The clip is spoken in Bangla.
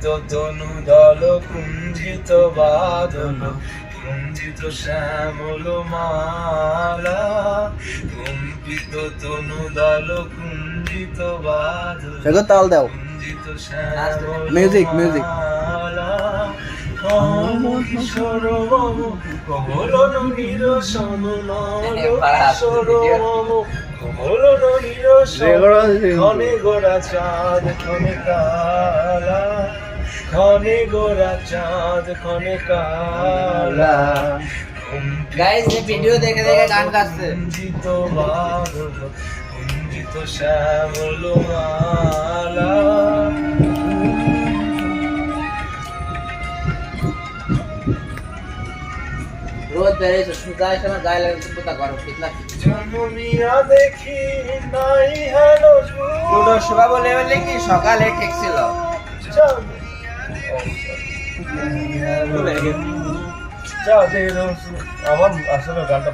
কম্পিত তনু দল কুঞ্জিত বাদল কুঞ্জিত শ্যামল মালা কম্পিত তনু দল কুঞ্জিত বাদল দেখো তাল দাও কুঞ্জিত শ্যামল মিউজিক মিউজিক কিশোর মম কমল নিরসন কিশোর মম কমল নিরসন ক্ষণে গোরা চাঁদ ক্ষণে কালা ক্ষণে গোরা চাঁদ ক্ষণে কালা গাইস ये वीडियो देखे देखे गान गाচ্ছে কুঞ্জিত বাদল কুঞ্জিত শ্যামল মালা रोज बेरे सुताय समय गाय लगे तुम पता करो कितना জন্মিয়া দেখি নাই হেলো দুটো শোভা বলে বলে কি সকালে ঠিক ছিল চাঁদের আমার আসলে গানটা